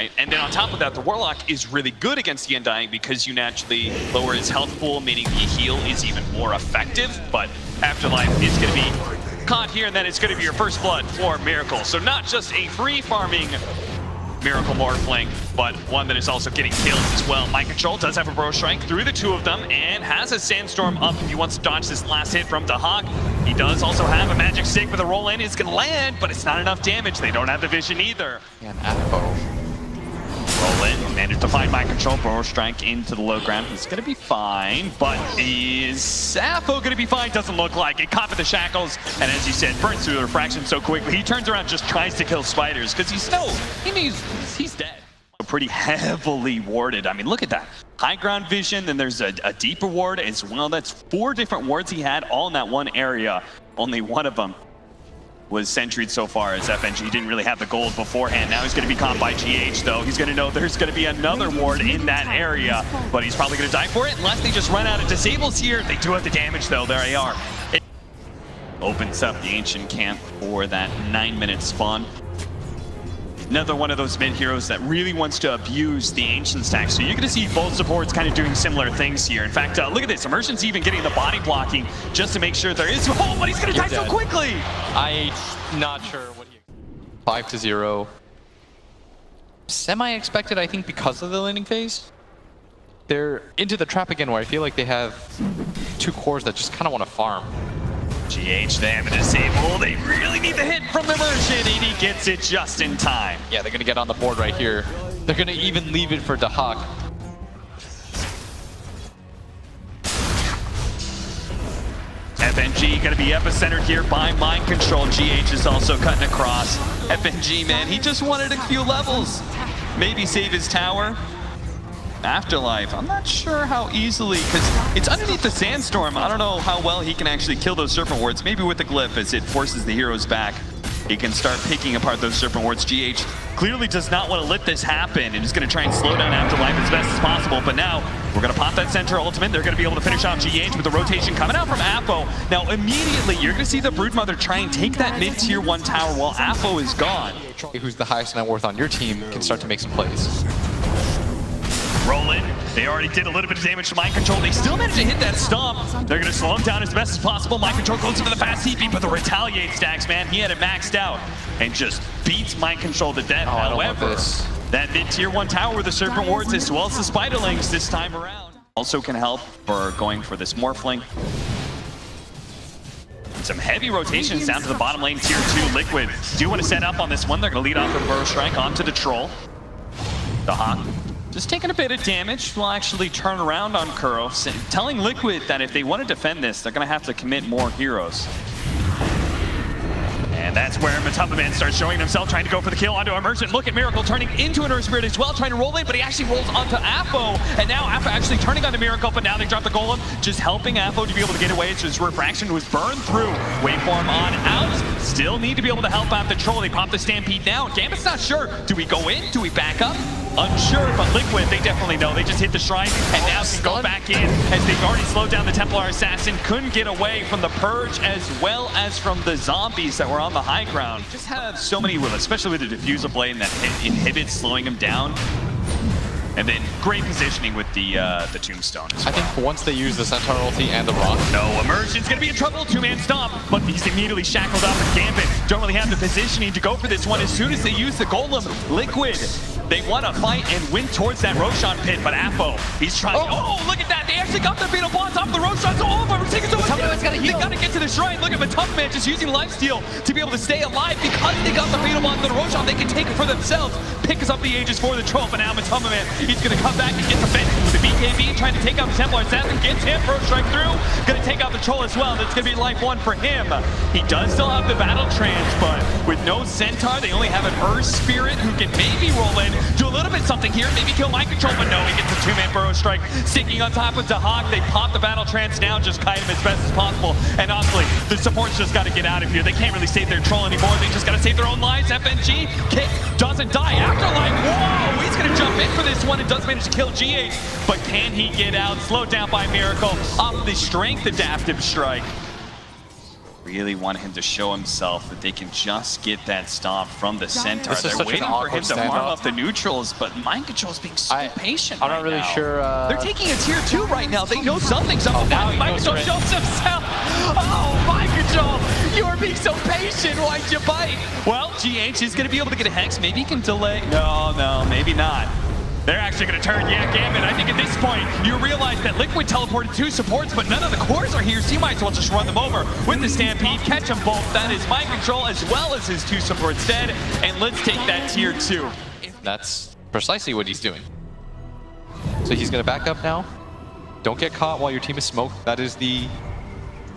right? And then on top of that, the Warlock is really good against the Undying because you naturally lower his health pool, meaning the heal is even more effective. But Afterlife is going to be caught here, and then it's going to be your first blood for Miracle. So not just a free farming Miracle Morphling, but one that is also getting kills as well. Mind Control does have a Burrow Strike through the two of them and has a Sandstorm up if he wants to dodge this last hit from Dahak. He does also have a Magic Stick with a roll in. It's going to land, but it's not enough damage. They don't have the vision either. And Atho. Roll in, managed to find Mind Control, Burrow Strike into the low ground. He's going to be fine, but is Sappho going to be fine? Doesn't look like it. Caught with the shackles, and as you said, burns through the refraction so quickly. He turns around, just tries to kill spiders because he's dead. Pretty heavily warded. I mean, look at that. High ground vision, then there's a deeper ward as well. That's 4 different wards he had all in that one area. Only one of them was sentryed so far, as FNG didn't really have the gold beforehand. Now he's going to be caught by GH, though. He's going to know there's going to be another ward in that area, but he's probably going to die for it unless they just run out of disables here. They do have the damage, though. There they are. It opens up the Ancient Camp for that 9-minute spawn. Another one of those mid heroes that really wants to abuse the Ancient stack. So you're going to see both supports kind of doing similar things here. In fact, look at this. Immersion's even getting the body blocking just to make sure there is. Oh, but he's going to die so quickly. I'm not sure what he... 5-0. Semi-expected, I think, because of the landing phase. They're into the trap again, where I feel like they have 2 cores that just kind of want to farm. GH, they have a disable. They really need the hit from Immersion, and he gets it just in time. Yeah, they're going to get on the board right here. They're going to even leave it for Dahak. FNG going to be epicentered here by Mind Control. GH is also cutting across. FNG, man, he just wanted a few levels. Maybe save his tower. Afterlife, I'm not sure how easily, because it's underneath the Sandstorm. I don't know how well he can actually kill those Serpent Wards. Maybe with the Glyph, as it forces the heroes back, he can start picking apart those Serpent Wards. GH clearly does not want to let this happen and is going to try and slow down Afterlife as best as possible. But now, we're going to pop that center ultimate. They're going to be able to finish off GH with the rotation coming out from Apo. Now, immediately, you're going to see the Broodmother try and take that mid-tier 1 tower while Apo is gone. Who's the highest net worth on your team can start to make some plays. Roll in. They already did a little bit of damage to Mind Control. They still managed to hit that stomp. They're going to slow him down as best as possible. Mind Control goes into the fast TP, but the Retaliate stacks, man, he had it maxed out and just beats Mind Control to death. However, that mid-tier 1 tower with the Serpent Wards as well as the Spiderlings this time around also can help for going for this Morphling. Some heavy rotations down to the bottom lane, tier 2 Liquid. Do want to set up on this one. They're going to lead off with a Burrow Strike onto the Troll. Dahak just taking a bit of damage. Will actually turn around on Kuro, telling Liquid that if they want to defend this, they're going to have to commit more heroes. And that's where Matumbaman starts showing himself, trying to go for the kill onto Immersion. Look at Miracle turning into an Earth Spirit as well, trying to roll in, but he actually rolls onto Apo. And now Apo actually turning onto Miracle, but now they drop the Golem, just helping Apo to be able to get away. So his refraction was burned through. Waveform on out. Still need to be able to help out the Troll. They pop the Stampede down. Gambit's not sure. Do we go in? Do we back up? Unsure, but Liquid, they definitely know. They just hit the Shrine, and now can go back in as they've already slowed down the Templar Assassin. Couldn't get away from the Purge as well as from the zombies that were on the high ground. Just have so many, especially with the Diffuser Blade that inhibits slowing them down. And then great positioning with the Tombstone as well. I think once they use the Centaur ulti and the Rock. No, Immersion's going to be in trouble. 2-man stomp, but he's immediately shackled up. And Gambit don't really have the positioning to go for this one. As soon as they use the Golem, Liquid, they want to fight and win towards that Roshan pit, but Apo, he's trying. Oh, look at that. They actually got their Fatal Bonds off the Roshan. So, but we're taking so much damage. They got to get to the Shrine. Look at Matumbaman just using lifesteal to be able to stay alive because they got the Fatal Bonds on the Roshan. They can take it for themselves. Picks up the Aegis for the Troll, but now Matumbaman, he's going to come back and get the fence with the BKB, trying to take out the Templar Assassin, gets him, first strike through, going to take out the Troll as well. That's going to be life 1 for him. He does still have the Battle Trance, but with no Centaur, they only have an Earth Spirit who can maybe roll in, do a little bit something here, maybe kill Mind Control, but no, he gets the 2-man Burrow Strike, sticking on top of Dahak. They pop the Battle Trance now, just kite him as best as possible, and honestly, the support's just got to get out of here. They can't really save their Troll anymore, they just got to save their own lives. FNG, kick, doesn't die. Afterlife, whoa, he's going to jump in for this one and does manage to kill GH, but can he get out? Slowed down by Miracle off the strength adaptive strike. really want him to show himself that they can just get that stop from the center. This is They're such an waiting for him awkward to farm standoff. up the neutrals, but Mind Control's being so patient I'm not really now. sure. They're taking a tier 2 right now. They know something's up. now he Mind knows Control it. shows himself. Oh, Mind Control, you are being so patient. Why'd you bite? Well, GH is going to be able to get a Hex. Maybe he can delay. No, maybe not. They're actually going to turn Gambit. I think at this point, you realize that Liquid teleported 2 supports, but none of the cores are here, so you might as well just run them over with the Stampede, catch them both. That is Mind Control as well as his 2 supports dead, and let's take that tier 2. That's precisely what he's doing. So he's going to back up now. Don't get caught while your team is smoked. That is the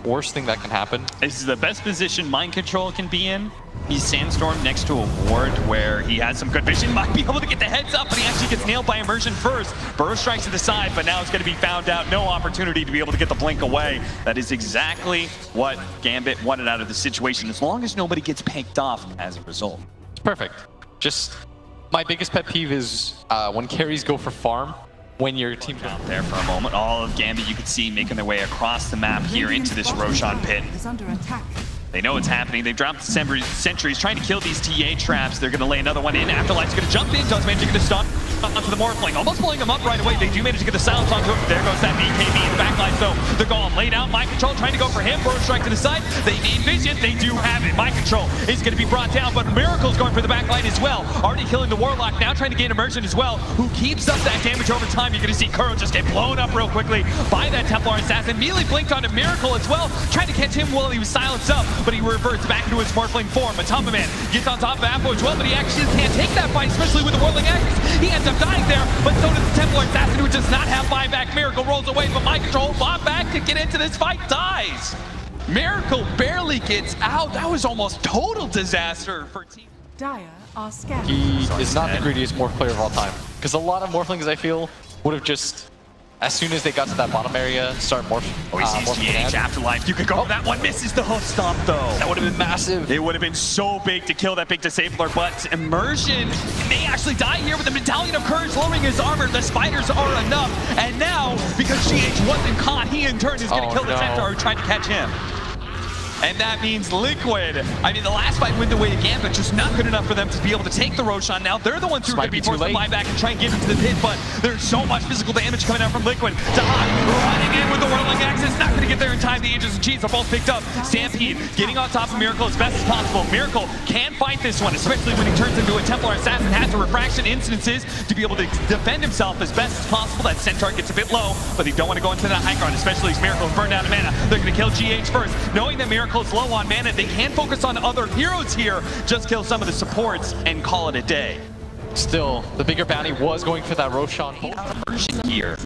worst thing that can happen. This is the best position Mind Control can be in. He's Sandstorm next to a ward where he has some good vision, might be able to get the heads up, but he actually gets nailed by Immersion first. Burrow strikes to the side, but now it's going to be found out. No opportunity to be able to get the blink away. That is exactly what Gambit wanted out of the situation, as long as nobody gets picked off as a result. It's perfect. Just my biggest pet peeve is when carries go for farm when your team Out there for a moment, all of Gambit you can see making their way across the map here into this Roshan pit. Is under attack. They know what's happening. They've dropped sentries, trying to kill these TA traps. They're going to lay another one in. Afterlife's going to jump in. Does manage to get a stun onto the Morphling. Almost pulling him up right away. They do manage to get the silence onto him. There goes that BKB in the backline. So they're going laid out. Mind Control trying to go for him. Burrow strike to the side. They need vision. They do have it. Mind Control is going to be brought down, but Miracle's going for the backline as well. Already killing the Warlock. Now trying to gain Immersion as well, who keeps up that damage over time. You're going to see Kuro just get blown up real quickly by that Templar Assassin. Immediately blinked onto Miracle as well. Trying to catch him while he was silenced up, but he reverts back into his Morphling form. Matamba Man gets on top of Apple as well, but he actually can't take that fight, especially with the Whirling Axis. He ends up dying there, but so does the Templar Assassin, who does not have buyback. Miracle rolls away, but Mind Control bought back to get into this fight, dies. Miracle barely gets out. That was almost total disaster for Team. Dire are scared. He is not the greediest morph player of all time. Because a lot of morphlings, I feel, would have just, as soon as they got to that bottom area, start morphing. Oh, he sees GH Afterlife. You could go for that one. Misses the hook stomp, though. That would have been massive. It would have been so big to kill that big disabler, but Immersion may actually die here with the Medallion of Courage lowering his armor. The spiders are enough, and now, because GH wasn't caught, he in turn is going to kill the Centaur who tried to catch him. And that means Liquid. I mean, the last fight went the way of Gambit, just not good enough for them to be able to take the Roshan. Now they're the ones who are going to be forced to buy back and try and get into the pit, but there's so much physical damage coming out from Liquid. Dahak running in with the Whirling Axis, not going to get there in time. The Aegis and Cheese are both picked up. Stampede getting on top of Miracle as best as possible. Miracle can fight this one, especially when he turns into a Templar Assassin, has the refraction instances to be able to defend himself as best as possible. That Centaur gets a bit low, but they don't want to go into that high ground, especially as Miracle's burned out of mana. They're going to kill GH first, knowing that Miracle's low on mana. They can focus on other heroes here, just kill some of the supports and call it a day. Still, the bigger bounty was going for that Roshan. Immersion here.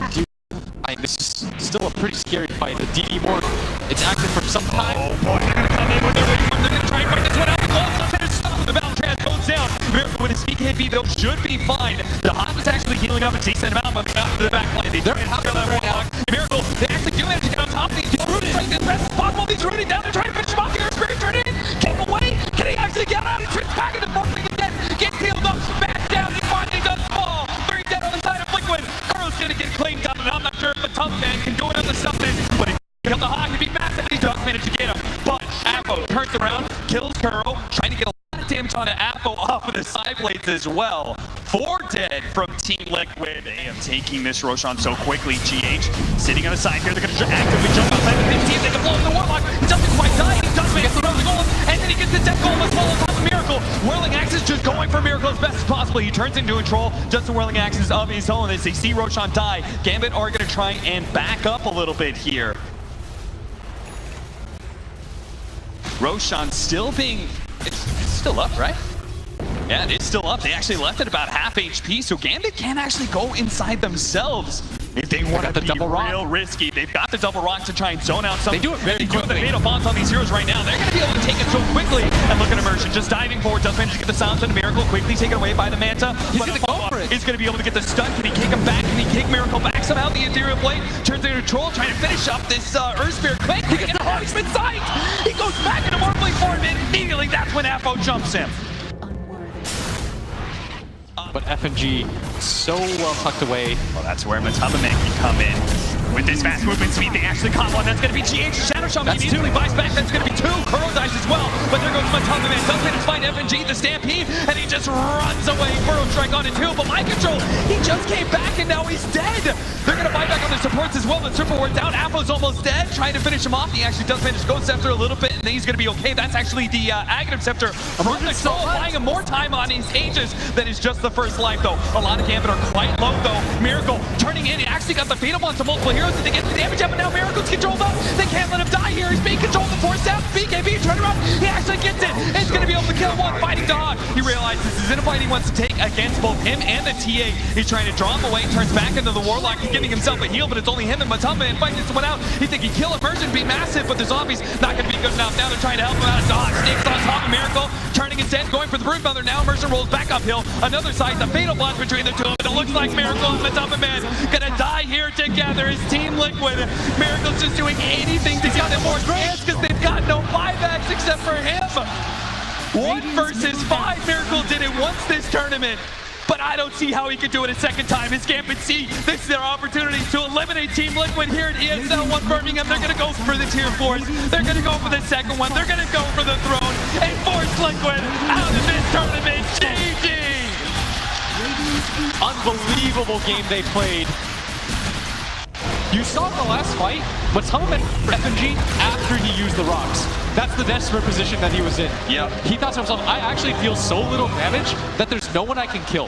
This is still a pretty scary fight. The DD board, it's active for some time. Oh boy, they're going to come in with their waiting room. They're going to try and fight this one out. The close up finish stop. The battle trans goes down. Miracle with his BKB though should be fine. The Hot is actually healing up a decent amount, but out to the back line. They're in that Warlock. Miracle, they actually do manage to get on top of these. He's rooted right as best as possible. He's rooted down. They're trying to finish him off. Your spirit turn in. Kick away. Can he actually get out? He trips back into the Morphling again. Gets healed up. Back down. He finally does fall. 3 dead on the side of Liquid. Kuro's gonna get cleaned up, and I'm not sure if the tough man can do another something, but he killed the Hawk. He'd be massive. He does manage to get him, but Appo turns around, kills Kuro, trying to get a lot of damage onto Appo off of the side blades as well. 4 dead from Team Liquid. They are taking this Roshan so quickly. GH sitting on the side here. They're going to actively jump outside the pit, see if they can blow up the Warlock. He doesn't quite die. He does manage to throw the golem, and then he gets the death golem as well on top of Miracle. Whirling Axis just going for Miracle as best as possible. He turns into a troll, just a Whirling Axis of his own. As they see Roshan die, Gambit are going to try and back up a little bit here. Roshan still being... It's still up, right? Yeah, it is still up. They actually left at about half HP, so Gambit can actually go inside themselves if they want to be real risky. They've got the double rock to try and zone out some. They do it very quickly. The fatal bonds on these heroes right now. They're going to be able to take it so quickly. And look at Immersion, just diving forward. Does manage to get the silence on Miracle, quickly taken away by the Manta. He's going to go for it. He's going to be able to get the stun. Can he kick him back? Can he kick Miracle back somehow? The Ethereal Blade turns into a troll, trying to finish up this Earth Spirit quick. He gets the Harvestman sight. He goes back into Morphling form, and immediately that's when Appo jumps him. But FNG so well tucked away. Well, that's where Matamba Man can come in. With this fast movement speed, they actually caught one. That's going to be GH. Shadow Shaman immediately buys back. That's going to be 2. Kuro dies as well. But there goes Matama Man. Does manage to find FNG, the Stampede, and he just runs away. Burrow Strike on it too. But Mind Control, he just came back and now he's dead. They're going to buy back on their supports as well. The triple ward down. Appo's almost dead. Trying to finish him off. He actually does manage to go Scepter a little bit, and then he's going to be okay. That's actually the Aghanim Scepter from the soul, buying him more time on his Aegis than is just the first life, though. A lot of Gambit are quite low, though. Miracle turning in. He actually got the Fatal Bond to multiple heroes, and they get the damage up, and now Miracle's controlled up. They can't let him die here. He's being controlled the force down. BKB turn around. He actually gets it. It's going to be able to kill one fighting dog. He realizes this isn't a fight he wants to take against both him and the TA. He's trying to draw him away, turns back into the Warlock. He's giving himself a heal, but it's only him and Matama and fighting someone out. He think he kill Immersion, be massive, but the zombies not going to be good enough. Now they're trying to help him out. Dog sneaks on top of Miracle, turning instead, going for the Broodmother. Now Immersion rolls back uphill. Another side, the Fatal Bond between the two of them. It looks like Miracle and Matama Man gonna die here together as Team Liquid. Miracle's just doing anything to get them more chance because they've got no buybacks except for him. 1 versus 5. Miracle did it once this tournament, but I don't see how he could do it a second time. His Gambit see this is their opportunity to eliminate Team Liquid here at ESL 1 Birmingham. They're going to go for the tier 4s. They're going to go for the second one. They're going to go for the throne and force Liquid out of this tournament. GG! Unbelievable game they played. You saw in the last fight, but Matama went for FNG after he used the rocks. That's the desperate position that he was in. Yep. He thought to himself, I actually deal so little damage that there's no one I can kill.